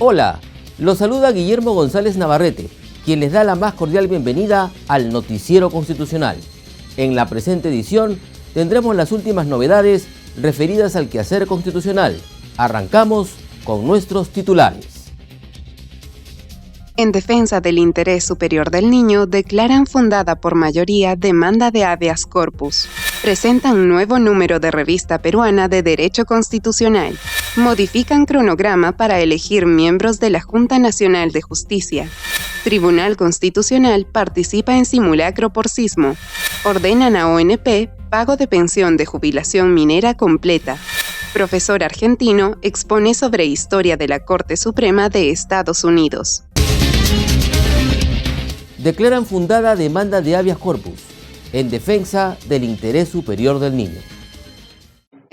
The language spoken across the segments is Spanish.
Hola, los saluda Guillermo González Navarrete, quien les da la más cordial bienvenida al Noticiero Constitucional. En la presente edición tendremos las últimas novedades referidas al quehacer constitucional. Arrancamos con nuestros titulares. En defensa del interés superior del niño, declaran fundada por mayoría demanda de habeas corpus. Presentan nuevo número de revista peruana de Derecho Constitucional. Modifican cronograma para elegir miembros de la Junta Nacional de Justicia. Tribunal Constitucional participa en simulacro por sismo. Ordenan a ONP pago de pensión de jubilación minera completa. Profesor argentino expone sobre historia de la Corte Suprema de Estados Unidos. Declaran fundada demanda de habeas corpus en defensa del interés superior del niño.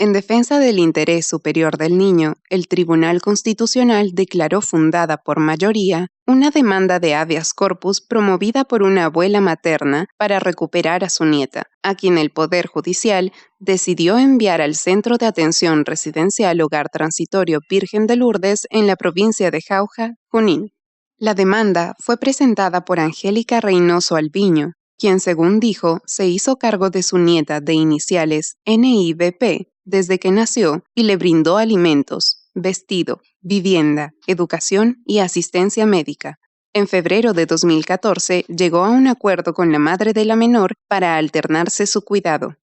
En defensa del interés superior del niño, el Tribunal Constitucional declaró fundada por mayoría una demanda de habeas corpus promovida por una abuela materna para recuperar a su nieta, a quien el Poder Judicial decidió enviar al Centro de Atención Residencial Hogar Transitorio Virgen de Lourdes en la provincia de Jauja, Junín. La demanda fue presentada por Angélica Reynoso Alviño, quien, según dijo, se hizo cargo de su nieta de iniciales NIBP desde que nació y le brindó alimentos, vestido, vivienda, educación y asistencia médica. En febrero de 2014 llegó a un acuerdo con la madre de la menor para alternarse su cuidado.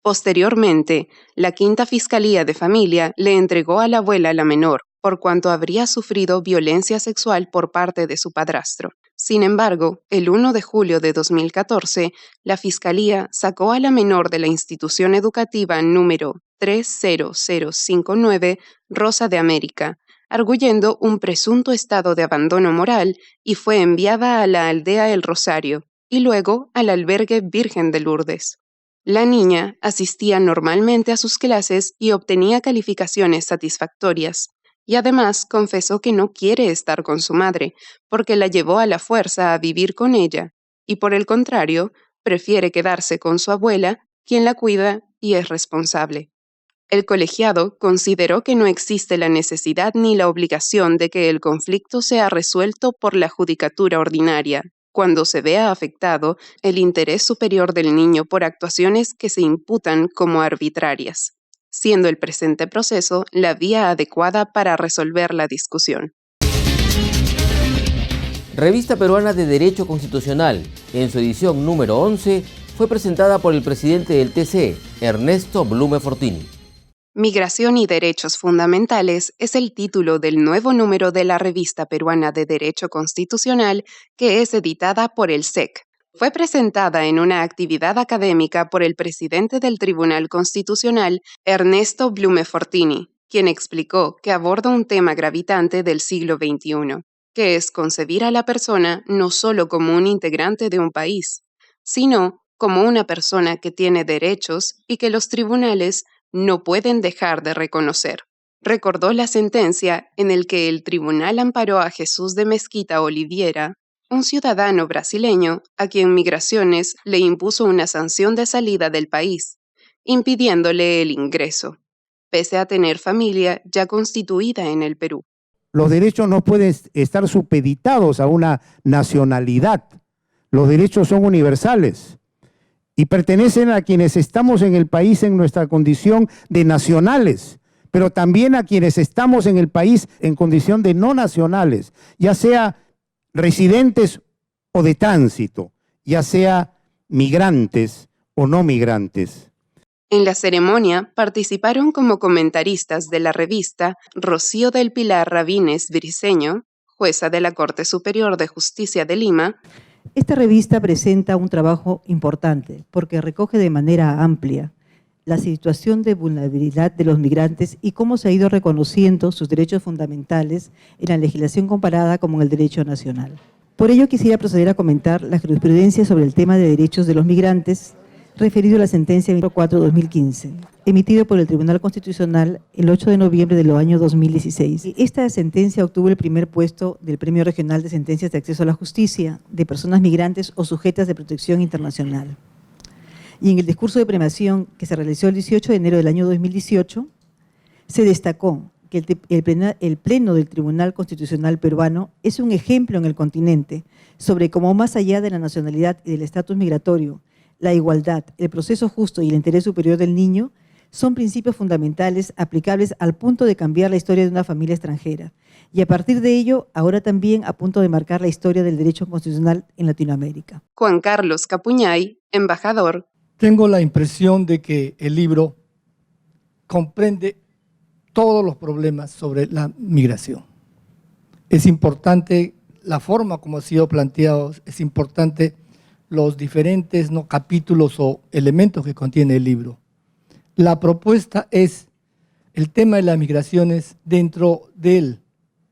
Posteriormente, la Quinta Fiscalía de Familia le entregó a la abuela la menor, por cuanto habría sufrido violencia sexual por parte de su padrastro. Sin embargo, el 1 de julio de 2014, la Fiscalía sacó a la menor de la institución educativa número 30059 Rosa de América, arguyendo un presunto estado de abandono moral, y fue enviada a la aldea El Rosario y luego al albergue Virgen de Lourdes. La niña asistía normalmente a sus clases y obtenía calificaciones satisfactorias. Y además confesó que no quiere estar con su madre, porque la llevó a la fuerza a vivir con ella, y por el contrario, prefiere quedarse con su abuela, quien la cuida y es responsable. El colegiado consideró que no existe la necesidad ni la obligación de que el conflicto sea resuelto por la judicatura ordinaria, cuando se vea afectado el interés superior del niño por actuaciones que se imputan como arbitrarias, siendo el presente proceso la vía adecuada para resolver la discusión. Revista Peruana de Derecho Constitucional, en su edición número 11, fue presentada por el presidente del TC, Ernesto Blume Fortini. Migración y Derechos Fundamentales es el título del nuevo número de la Revista Peruana de Derecho Constitucional, que es editada por el SEC. Fue presentada en una actividad académica por el presidente del Tribunal Constitucional, Ernesto Blume Fortini, quien explicó que aborda un tema gravitante del siglo XXI, que es concebir a la persona no solo como un integrante de un país, sino como una persona que tiene derechos y que los tribunales no pueden dejar de reconocer. Recordó la sentencia en la que el tribunal amparó a Jesús de Mesquita Oliveira, un ciudadano brasileño a quien Migraciones le impuso una sanción de salida del país, impidiéndole el ingreso, pese a tener familia ya constituida en el Perú. Los derechos no pueden estar supeditados a una nacionalidad. Los derechos son universales y pertenecen a quienes estamos en el país en nuestra condición de nacionales, pero también a quienes estamos en el país en condición de no nacionales, ya sea residentes o de tránsito, ya sea migrantes o no migrantes. En la ceremonia participaron como comentaristas de la revista Rocío del Pilar Rabines Briceño, jueza de la Corte Superior de Justicia de Lima. Esta revista presenta un trabajo importante porque recoge de manera amplia la situación de vulnerabilidad de los migrantes y cómo se ha ido reconociendo sus derechos fundamentales en la legislación comparada como en el derecho nacional. Por ello quisiera proceder a comentar la jurisprudencia sobre el tema de derechos de los migrantes referido a la sentencia 4/2015, emitido por el Tribunal Constitucional el 8 de noviembre del año 2016. Esta sentencia obtuvo el primer puesto del Premio Regional de Sentencias de Acceso a la Justicia de Personas Migrantes o Sujetas de Protección Internacional. Y en el discurso de premiación que se realizó el 18 de enero del año 2018, se destacó que el Pleno del Tribunal Constitucional peruano es un ejemplo en el continente sobre cómo más allá de la nacionalidad y del estatus migratorio, la igualdad, el proceso justo y el interés superior del niño son principios fundamentales aplicables al punto de cambiar la historia de una familia extranjera. Y a partir de ello, ahora también a punto de marcar la historia del derecho constitucional en Latinoamérica. Juan Carlos Capuñay, embajador. Tengo la impresión de que el libro comprende todos los problemas sobre la migración. Es importante la forma como ha sido planteado, es importante los diferentes capítulos o elementos que contiene el libro. La propuesta es el tema de las migraciones dentro del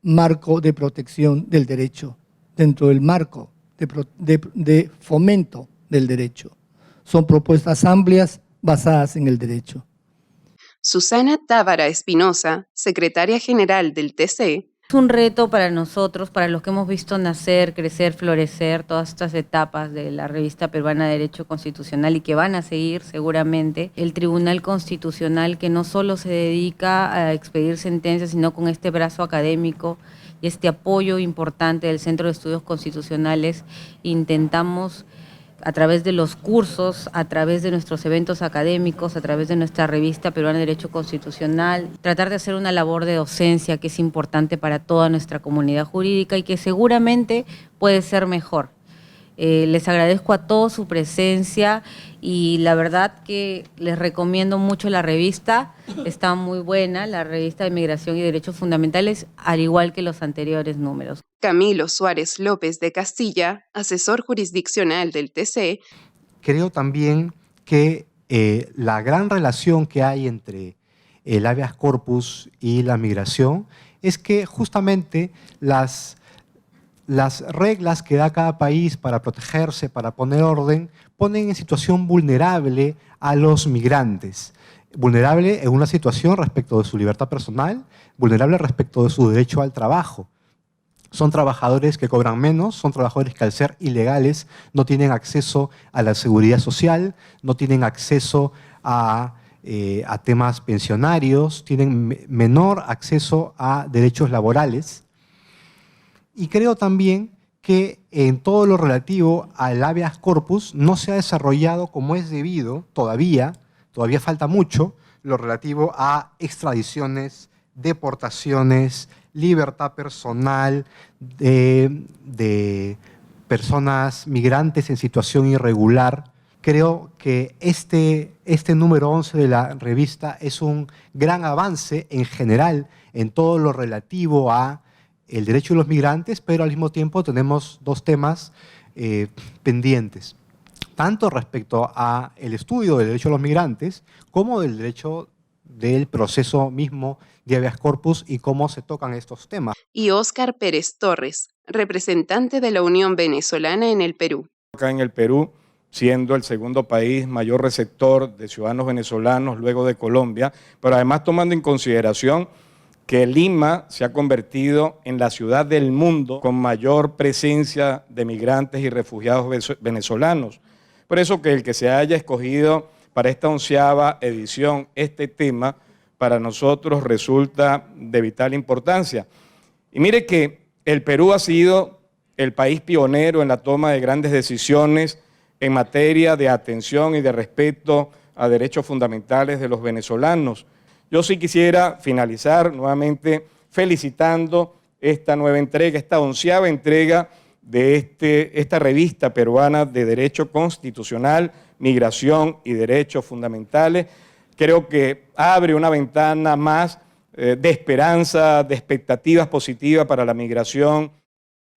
marco de protección del derecho, dentro del marco de fomento del derecho. Son propuestas amplias basadas en el derecho. Susana Tábara Espinosa, secretaria general del TC. Es un reto para nosotros, para los que hemos visto nacer, crecer, florecer todas estas etapas de la Revista Peruana de Derecho Constitucional y que van a seguir seguramente. El Tribunal Constitucional, que no solo se dedica a expedir sentencias, sino con este brazo académico y este apoyo importante del Centro de Estudios Constitucionales, intentamos a través de los cursos, a través de nuestros eventos académicos, a través de nuestra revista Peruana de Derecho Constitucional, tratar de hacer una labor de docencia que es importante para toda nuestra comunidad jurídica y que seguramente puede ser mejor. Les agradezco a todos su presencia y la verdad que les recomiendo mucho la revista, está muy buena, la revista de Migración y Derechos Fundamentales, al igual que los anteriores números. Camilo Suárez López de Castilla, asesor jurisdiccional del TC. Creo también que la gran relación que hay entre el habeas corpus y la migración es que justamente las reglas que da cada país para protegerse, para poner orden, ponen en situación vulnerable a los migrantes. Vulnerable en una situación respecto de su libertad personal, vulnerable respecto de su derecho al trabajo. Son trabajadores que cobran menos, son trabajadores que al ser ilegales no tienen acceso a la seguridad social, no tienen acceso a temas pensionarios, tienen menor acceso a derechos laborales. Y creo también que en todo lo relativo al habeas corpus no se ha desarrollado como es debido, todavía falta mucho, lo relativo a extradiciones, deportaciones, libertad personal de personas migrantes en situación irregular. Creo que este número 11 de la revista es un gran avance en general en todo lo relativo a el derecho de los migrantes, pero al mismo tiempo tenemos dos temas pendientes, tanto respecto a el estudio del derecho de los migrantes como del derecho del proceso mismo de habeas corpus y cómo se tocan estos temas. Y Óscar Pérez Torres, representante de la Unión Venezolana en el Perú. Acá en el Perú, siendo el segundo país mayor receptor de ciudadanos venezolanos luego de Colombia, pero además tomando en consideración que Lima se ha convertido en la ciudad del mundo con mayor presencia de migrantes y refugiados venezolanos. Por eso que el que se haya escogido para esta 11ª edición este tema, para nosotros resulta de vital importancia. Y mire que el Perú ha sido el país pionero en la toma de grandes decisiones en materia de atención y de respeto a derechos fundamentales de los venezolanos. Yo sí quisiera finalizar nuevamente felicitando esta nueva entrega, esta 11ª entrega de esta revista peruana de Derecho Constitucional, Migración y Derechos Fundamentales. Creo que abre una ventana más de esperanza, de expectativas positivas para la migración.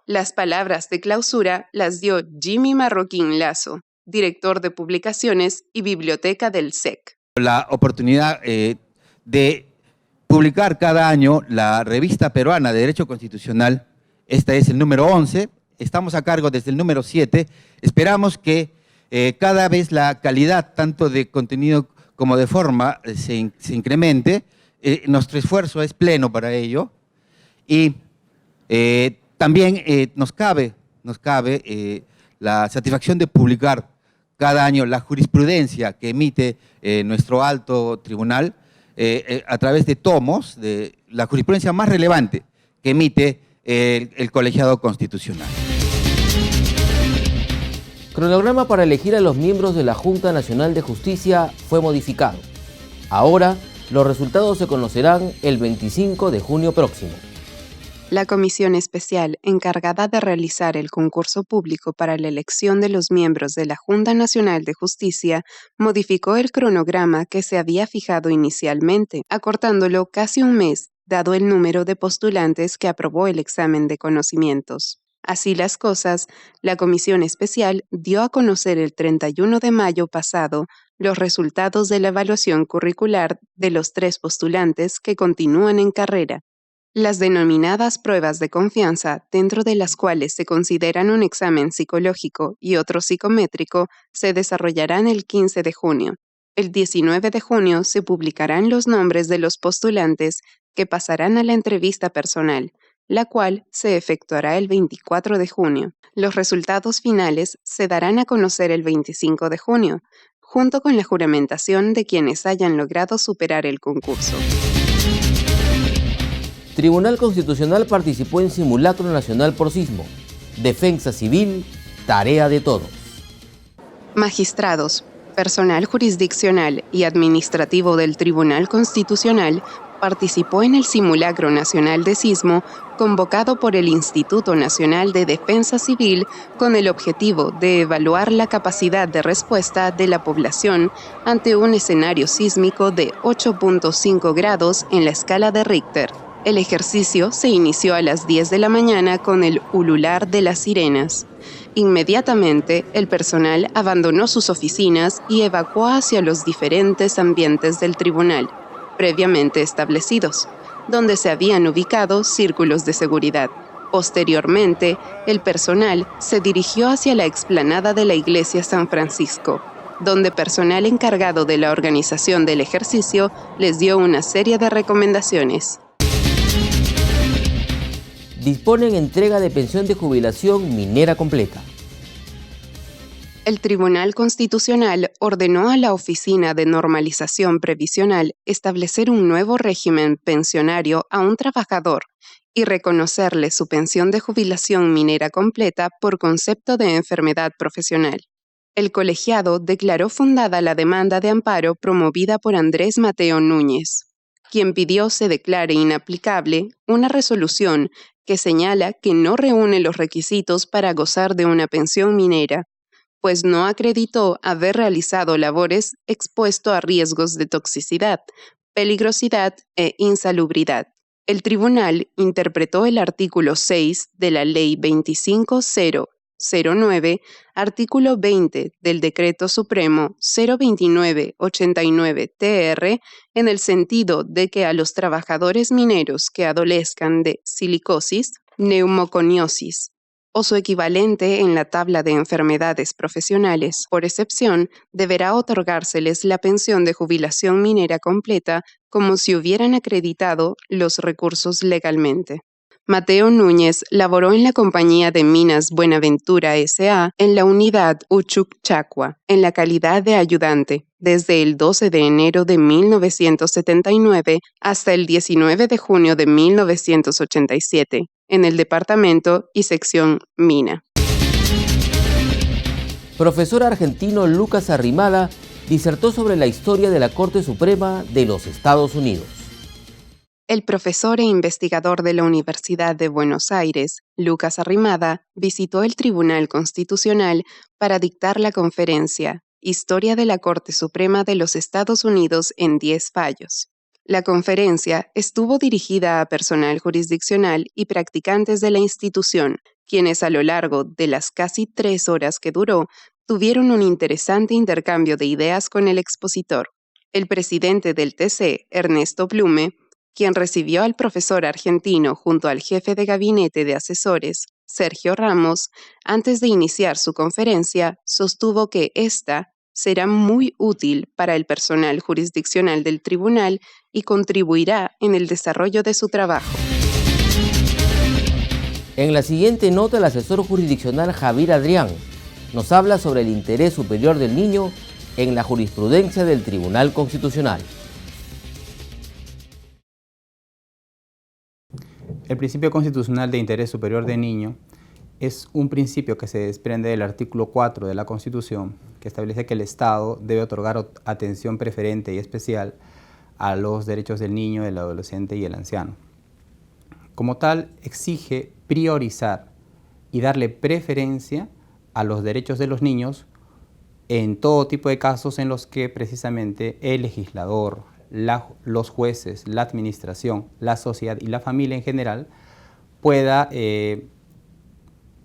Las palabras de clausura las dio Jimmy Marroquín Lazo, director de Publicaciones y Biblioteca del SEC. La oportunidad de publicar cada año la revista peruana de Derecho Constitucional. Este es el número 11, estamos a cargo desde el número 7. Esperamos que cada vez la calidad, tanto de contenido como de forma, se incremente. Nuestro esfuerzo es pleno para ello. Y también nos cabe la satisfacción de publicar cada año la jurisprudencia que emite nuestro alto tribunal, a través de tomos, de la jurisprudencia más relevante que emite el colegiado constitucional. Cronograma para elegir a los miembros de la Junta Nacional de Justicia fue modificado. Ahora, los resultados se conocerán el 25 de junio próximo. La comisión especial encargada de realizar el concurso público para la elección de los miembros de la Junta Nacional de Justicia modificó el cronograma que se había fijado inicialmente, acortándolo casi un mes, dado el número de postulantes que aprobó el examen de conocimientos. Así las cosas, la comisión especial dio a conocer el 31 de mayo pasado los resultados de la evaluación curricular de los 3 postulantes que continúan en carrera. Las denominadas pruebas de confianza, dentro de las cuales se consideran un examen psicológico y otro psicométrico, se desarrollarán el 15 de junio. El 19 de junio se publicarán los nombres de los postulantes que pasarán a la entrevista personal, la cual se efectuará el 24 de junio. Los resultados finales se darán a conocer el 25 de junio, junto con la juramentación de quienes hayan logrado superar el concurso. Tribunal Constitucional participó en simulacro nacional por sismo. Defensa civil, tarea de todos. Magistrados, personal jurisdiccional y administrativo del Tribunal Constitucional participó en el simulacro nacional de sismo convocado por el Instituto Nacional de Defensa Civil con el objetivo de evaluar la capacidad de respuesta de la población ante un escenario sísmico de 8.5 grados en la escala de Richter. El ejercicio se inició a las 10 de la mañana con el ulular de las sirenas. Inmediatamente, el personal abandonó sus oficinas y evacuó hacia los diferentes ambientes del tribunal, previamente establecidos, donde se habían ubicado círculos de seguridad. Posteriormente, el personal se dirigió hacia la explanada de la Iglesia San Francisco, donde personal encargado de la organización del ejercicio les dio una serie de recomendaciones. Disponen entrega de pensión de jubilación minera completa. El Tribunal Constitucional ordenó a la Oficina de Normalización Previsional establecer un nuevo régimen pensionario a un trabajador y reconocerle su pensión de jubilación minera completa por concepto de enfermedad profesional. El colegiado declaró fundada la demanda de amparo promovida por Andrés Mateo Núñez, quien pidió se declare inaplicable una resolución que señala que no reúne los requisitos para gozar de una pensión minera, pues no acreditó haber realizado labores expuesto a riesgos de toxicidad, peligrosidad e insalubridad. El tribunal interpretó el artículo 6 de la Ley 25009, artículo 20 del Decreto Supremo 02989-TR en el sentido de que a los trabajadores mineros que adolezcan de silicosis, neumoconiosis o su equivalente en la tabla de enfermedades profesionales, por excepción, deberá otorgárseles la pensión de jubilación minera completa como si hubieran acreditado los recursos legalmente. Mateo Núñez laboró en la Compañía de Minas Buenaventura S.A. en la unidad Uchucchacua, en la calidad de ayudante, desde el 12 de enero de 1979 hasta el 19 de junio de 1987, en el departamento y sección Mina. Profesor argentino Lucas Arrimada disertó sobre la historia de la Corte Suprema de los Estados Unidos. El profesor e investigador de la Universidad de Buenos Aires, Lucas Arrimada, visitó el Tribunal Constitucional para dictar la conferencia Historia de la Corte Suprema de los Estados Unidos en 10 fallos. La conferencia estuvo dirigida a personal jurisdiccional y practicantes de la institución, quienes a lo largo de las casi 3 horas que duró, tuvieron un interesante intercambio de ideas con el expositor. El presidente del TC, Ernesto Blume, quien recibió al profesor argentino junto al jefe de gabinete de asesores, Sergio Ramos, antes de iniciar su conferencia, sostuvo que esta será muy útil para el personal jurisdiccional del tribunal y contribuirá en el desarrollo de su trabajo. En la siguiente nota, el asesor jurisdiccional Javier Adrián nos habla sobre el interés superior del niño en la jurisprudencia del Tribunal Constitucional. El principio constitucional de interés superior del niño es un principio que se desprende del artículo 4 de la Constitución, que establece que el Estado debe otorgar atención preferente y especial a los derechos del niño, del adolescente y el anciano. Como tal, exige priorizar y darle preferencia a los derechos de los niños en todo tipo de casos en los que precisamente el legislador, los jueces, la administración, la sociedad y la familia en general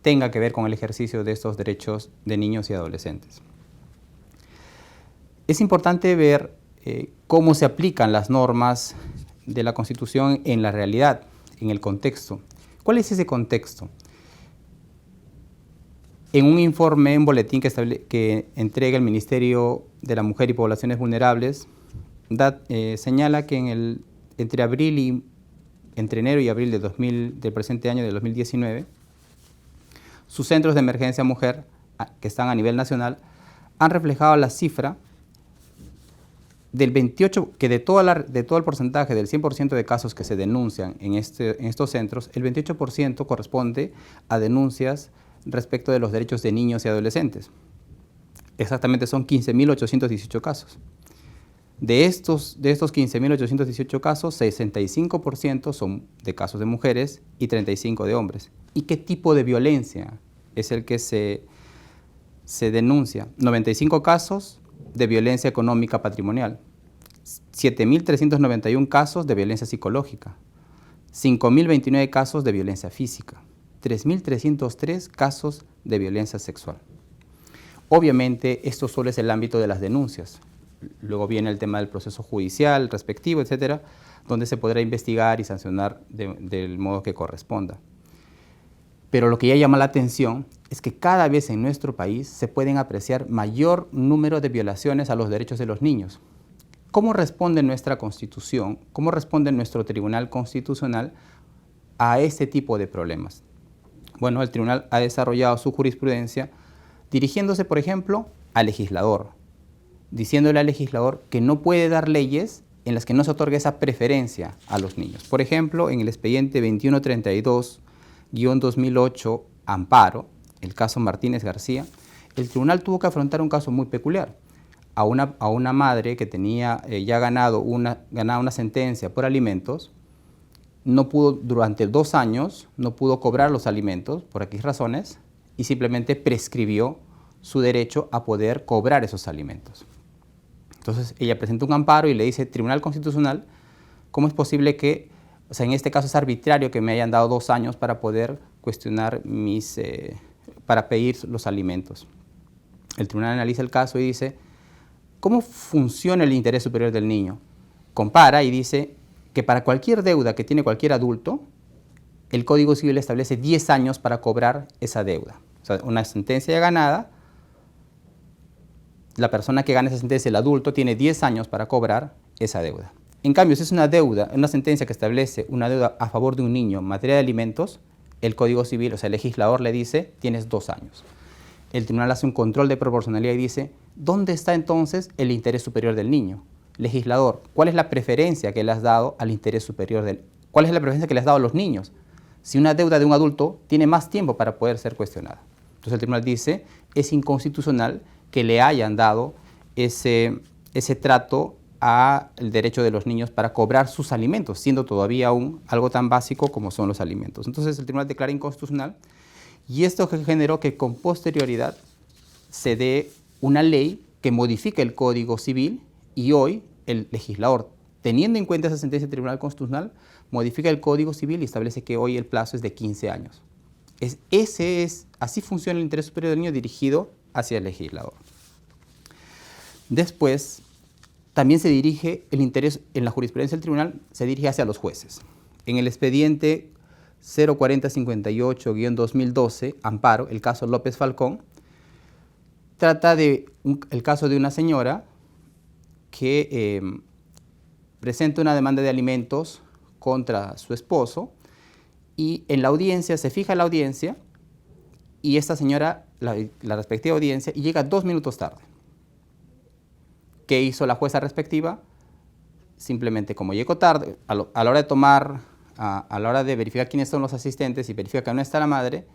tenga que ver con el ejercicio de estos derechos de niños y adolescentes. Es importante ver cómo se aplican las normas de la Constitución en la realidad, en el contexto. ¿Cuál es ese contexto? En un informe, un boletín que entrega el Ministerio de la Mujer y Poblaciones Vulnerables, señala que entre enero y abril del presente año, de 2019, sus centros de emergencia mujer, que están a nivel nacional, han reflejado la cifra del 28%, que de todo el porcentaje del 100% de casos que se denuncian en estos centros, el 28% corresponde a denuncias respecto de los derechos de niños y adolescentes. Exactamente son 15.818 casos. De estos 15.818 casos, 65% son de casos de mujeres y 35% de hombres. ¿Y qué tipo de violencia es el que se denuncia? 95 casos de violencia económica patrimonial, 7.391 casos de violencia psicológica, 5.029 casos de violencia física, 3.303 casos de violencia sexual. Obviamente, esto solo es el ámbito de las denuncias. Luego viene el tema del proceso judicial respectivo, etcétera, donde se podrá investigar y sancionar del modo que corresponda. Pero lo que ya llama la atención es que cada vez en nuestro país se pueden apreciar mayor número de violaciones a los derechos de los niños. ¿Cómo responde nuestra Constitución, cómo responde nuestro Tribunal Constitucional a este tipo de problemas? Bueno, el Tribunal ha desarrollado su jurisprudencia dirigiéndose, por ejemplo, al legislador, diciéndole al legislador que no puede dar leyes en las que no se otorgue esa preferencia a los niños. Por ejemplo, en el expediente 2132-2008, Amparo, el caso Martínez García, el tribunal tuvo que afrontar un caso muy peculiar. A una madre que tenía ya ganado una sentencia por alimentos, no pudo, durante 2 años, no pudo cobrar los alimentos por X razones y simplemente prescribió su derecho a poder cobrar esos alimentos. Entonces ella presenta un amparo y le dice, Tribunal Constitucional, ¿cómo es posible que, en este caso es arbitrario que me hayan dado 2 años para poder cuestionar para pedir los alimentos? El tribunal analiza el caso y dice, ¿cómo funciona el interés superior del niño? Compara y dice que para cualquier deuda que tiene cualquier adulto, el Código Civil establece 10 años para cobrar esa deuda. O sea, una sentencia ya ganada, la persona que gana esa sentencia, el adulto, tiene 10 años para cobrar esa deuda. En cambio, si es una sentencia que establece una deuda a favor de un niño en materia de alimentos, el Código Civil, o sea, el legislador le dice, tienes 2 años. El tribunal hace un control de proporcionalidad y dice, ¿dónde está entonces el interés superior del niño? Legislador, ¿cuál es la preferencia que le has dado al interés superior del niño? ¿Cuál es la preferencia que le has dado a los niños? Si una deuda de un adulto tiene más tiempo para poder ser cuestionada. Entonces el tribunal dice, es inconstitucional que le hayan dado ese trato al derecho de los niños para cobrar sus alimentos, siendo todavía algo tan básico como son los alimentos. Entonces el tribunal declara inconstitucional y esto generó que con posterioridad se dé una ley que modifique el Código Civil y hoy el legislador, teniendo en cuenta esa sentencia del Tribunal Constitucional, modifica el Código Civil y establece que hoy el plazo es de 15 años. Así funciona el interés superior del niño dirigido hacia el legislador. Después, también se dirige el interés, en la jurisprudencia del tribunal, se dirige hacia los jueces. En el expediente 04058-2012, Amparo, el caso López Falcón, trata el caso de una señora que presenta una demanda de alimentos contra su esposo y en la audiencia, se fija la audiencia y esta señora, la respectiva audiencia, y llega 2 minutos tarde. ¿Qué hizo la jueza respectiva? Simplemente como llegó tarde, a la hora de tomar a la hora de verificar quiénes son los asistentes y verifica que no está la madre,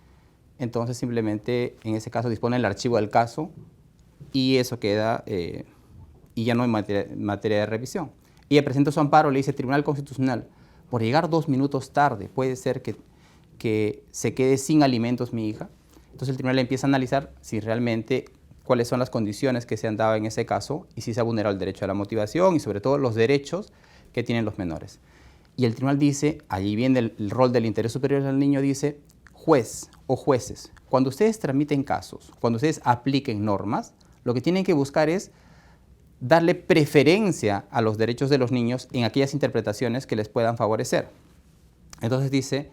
entonces simplemente en ese caso dispone el archivo del caso y eso queda, y ya no hay materia de revisión. Ella presenta su amparo, le dice: Tribunal Constitucional, por llegar 2 minutos tarde, puede ser que se quede sin alimentos mi hija. Entonces el tribunal empieza a analizar si realmente cuáles son las condiciones que se han dado en ese caso y si se ha vulnerado el derecho a la motivación y sobre todo los derechos que tienen los menores. Y el tribunal dice, allí viene el rol del interés superior del niño, dice: juez o jueces, cuando ustedes tramiten casos, cuando ustedes apliquen normas, lo que tienen que buscar es darle preferencia a los derechos de los niños en aquellas interpretaciones que les puedan favorecer. Entonces dice,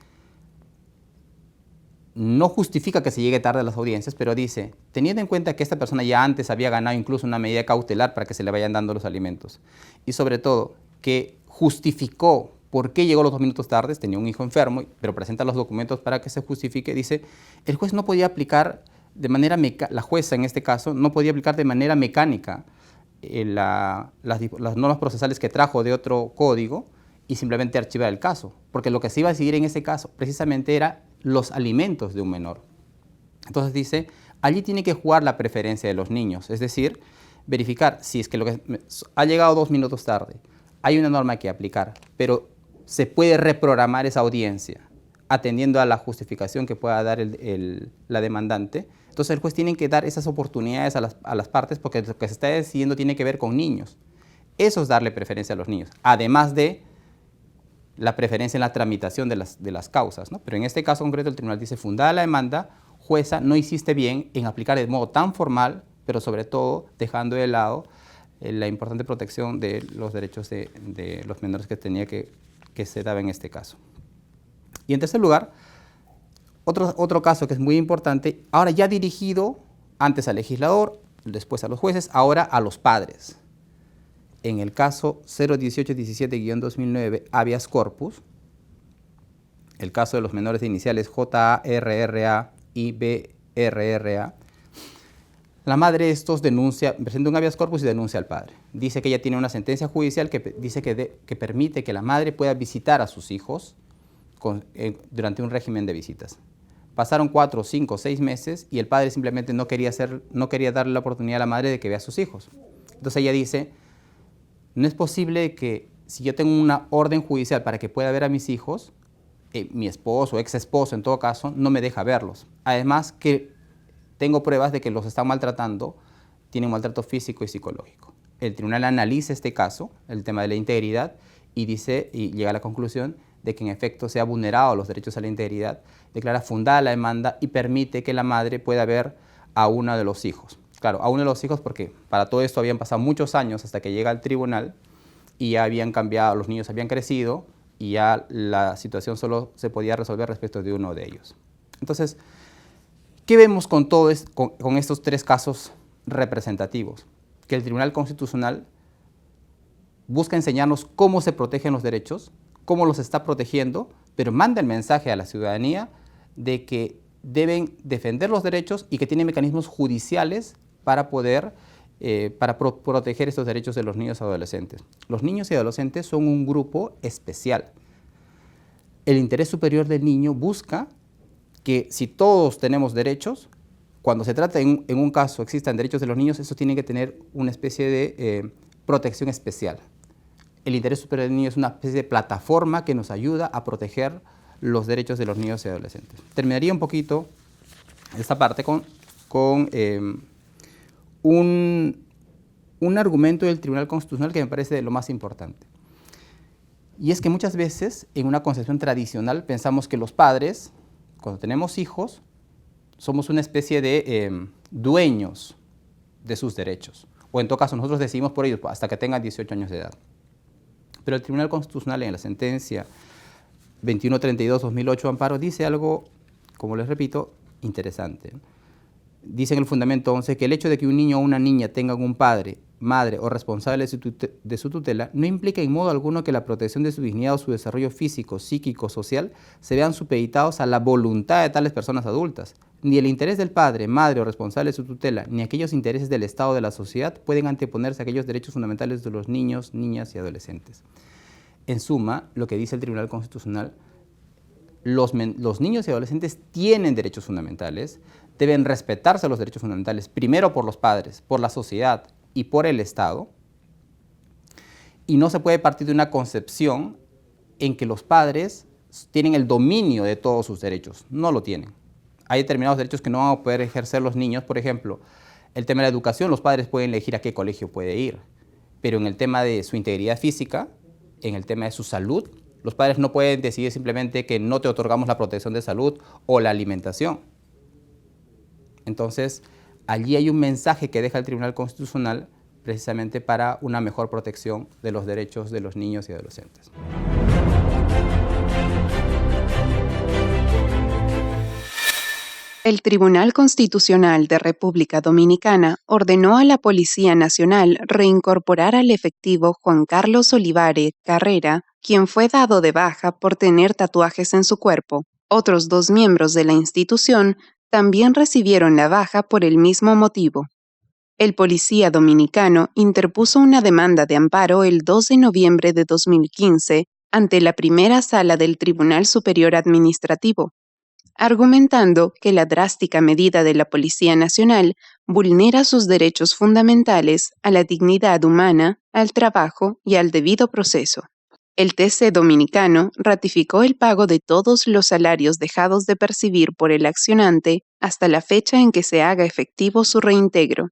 no justifica que se llegue tarde a las audiencias, pero dice, teniendo en cuenta que esta persona ya antes había ganado incluso una medida cautelar para que se le vayan dando los alimentos, y sobre todo que justificó por qué llegó los 2 minutos tardes, tenía un hijo enfermo, pero presenta los documentos para que se justifique, dice, el juez no podía aplicar de manera la jueza en este caso, no podía aplicar de manera mecánica las normas procesales que trajo de otro código y simplemente archivar el caso, porque lo que se iba a seguir en ese caso precisamente era los alimentos de un menor. Entonces dice, allí tiene que jugar la preferencia de los niños, es decir, verificar si es que lo que ha llegado 2 minutos tarde, hay una norma que aplicar, pero se puede reprogramar esa audiencia atendiendo a la justificación que pueda dar la demandante. Entonces el juez tiene que dar esas oportunidades a las partes porque lo que se está decidiendo tiene que ver con niños. Eso es darle preferencia a los niños, además de la preferencia en la tramitación de las causas, ¿no? Pero en este caso concreto el tribunal dice, fundada la demanda, jueza, no hiciste bien en aplicar de modo tan formal, pero sobre todo dejando de lado la importante protección de los derechos de los menores que se daba en este caso. Y en tercer lugar, otro caso que es muy importante, ahora ya dirigido antes al legislador, después a los jueces, ahora a los padres. En el caso 01817-2009, habeas corpus, el caso de los menores de iniciales JARRA y BRRA, la madre de estos presenta un habeas corpus y denuncia al padre. Dice que ella tiene una sentencia judicial que dice que permite que la madre pueda visitar a sus hijos durante un régimen de visitas. Pasaron 4, 5, 6 meses y el padre simplemente no quería darle la oportunidad a la madre de que vea a sus hijos. Entonces ella dice, no es posible que si yo tengo una orden judicial para que pueda ver a mis hijos, mi esposo o ex esposo en todo caso no me deja verlos. Además que tengo pruebas de que los están maltratando, tienen maltrato físico y psicológico. El tribunal analiza este caso, el tema de la integridad, y llega a la conclusión de que en efecto se ha vulnerado los derechos a la integridad, declara fundada la demanda y permite que la madre pueda ver a uno de los hijos. Claro, a uno de los hijos porque para todo esto habían pasado muchos años hasta que llega al tribunal y ya habían cambiado, los niños habían crecido y ya la situación solo se podía resolver respecto de uno de ellos. Entonces, ¿qué vemos con estos 3 casos representativos? Que el Tribunal Constitucional busca enseñarnos cómo se protegen los derechos, cómo los está protegiendo, pero manda el mensaje a la ciudadanía de que deben defender los derechos y que tienen mecanismos judiciales para poder proteger estos derechos de los niños y adolescentes. Los niños y adolescentes son un grupo especial. El interés superior del niño busca que si todos tenemos derechos, cuando se trata en un caso existan derechos de los niños, eso tiene que tener una especie de protección especial. El interés superior del niño es una especie de plataforma que nos ayuda a proteger los derechos de los niños y adolescentes. Terminaría un poquito esta parte con un argumento del Tribunal Constitucional que me parece de lo más importante. Y es que muchas veces en una concepción tradicional pensamos que los padres, cuando tenemos hijos, somos una especie de dueños de sus derechos. O en todo caso nosotros decidimos por ellos hasta que tengan 18 años de edad. Pero el Tribunal Constitucional en la sentencia 2132-2008 Amparo dice algo, como les repito, interesante. Dice en el fundamento 11 que el hecho de que un niño o una niña tengan un padre, madre o responsable de su tutela no implica en modo alguno que la protección de su dignidad o su desarrollo físico, psíquico, social se vean supeditados a la voluntad de tales personas adultas. Ni el interés del padre, madre o responsable de su tutela, ni aquellos intereses del Estado o de la sociedad pueden anteponerse a aquellos derechos fundamentales de los niños, niñas y adolescentes. en suma, lo que dice el Tribunal Constitucional, los niños y adolescentes tienen derechos fundamentales, deben respetarse los derechos fundamentales, primero por los padres, por la sociedad y por el Estado, y no se puede partir de una concepción en que los padres tienen el dominio de todos sus derechos. No lo tienen. Hay determinados derechos que no van a poder ejercer los niños. Por ejemplo, el tema de la educación, los padres pueden elegir a qué colegio puede ir, pero en el tema de su integridad física, en el tema de su salud, los padres no pueden decidir simplemente que no te otorgamos la protección de salud o la alimentación. Entonces, allí hay un mensaje que deja el Tribunal Constitucional precisamente para una mejor protección de los derechos de los niños y adolescentes. El Tribunal Constitucional de República Dominicana ordenó a la Policía Nacional reincorporar al efectivo Juan Carlos Olivare Carrera, quien fue dado de baja por tener tatuajes en su cuerpo. Otros 2 miembros de la institución también recibieron la baja por el mismo motivo. El policía dominicano interpuso una demanda de amparo el 2 de noviembre de 2015 ante la primera sala del Tribunal Superior Administrativo, argumentando que la drástica medida de la Policía Nacional vulnera sus derechos fundamentales a la dignidad humana, al trabajo y al debido proceso. El TC dominicano ratificó el pago de todos los salarios dejados de percibir por el accionante hasta la fecha en que se haga efectivo su reintegro.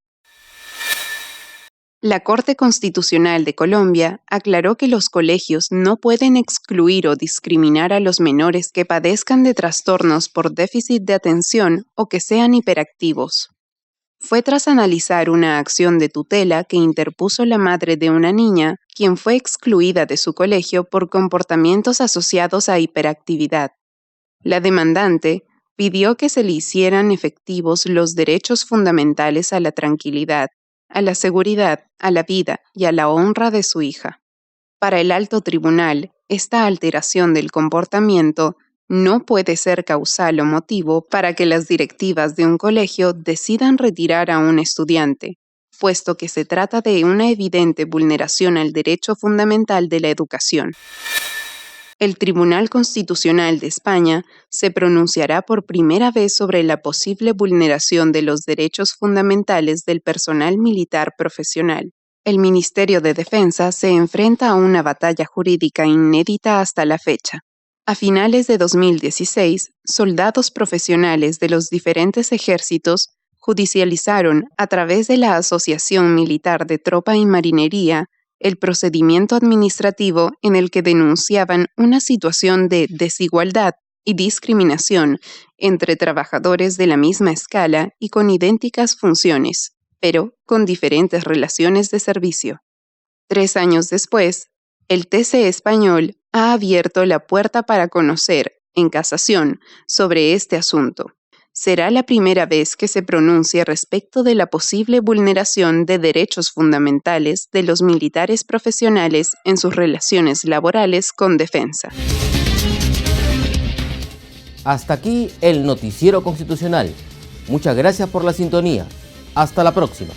La Corte Constitucional de Colombia aclaró que los colegios no pueden excluir o discriminar a los menores que padezcan de trastornos por déficit de atención o que sean hiperactivos. Fue tras analizar una acción de tutela que interpuso la madre de una niña, quien fue excluida de su colegio por comportamientos asociados a hiperactividad. La demandante pidió que se le hicieran efectivos los derechos fundamentales a la tranquilidad, a la seguridad, a la vida y a la honra de su hija. Para el alto tribunal, esta alteración del comportamiento no puede ser causal o motivo para que las directivas de un colegio decidan retirar a un estudiante, puesto que se trata de una evidente vulneración al derecho fundamental de la educación. El Tribunal Constitucional de España se pronunciará por primera vez sobre la posible vulneración de los derechos fundamentales del personal militar profesional. El Ministerio de Defensa se enfrenta a una batalla jurídica inédita hasta la fecha. A finales de 2016, soldados profesionales de los diferentes ejércitos judicializaron, a través de la Asociación Militar de Tropa y Marinería, el procedimiento administrativo en el que denunciaban una situación de desigualdad y discriminación entre trabajadores de la misma escala y con idénticas funciones, pero con diferentes relaciones de servicio. 3 años después, el TC español ha abierto la puerta para conocer, en casación, sobre este asunto. Será la primera vez que se pronuncie respecto de la posible vulneración de derechos fundamentales de los militares profesionales en sus relaciones laborales con defensa. Hasta aquí el Noticiero Constitucional. Muchas gracias por la sintonía. Hasta la próxima.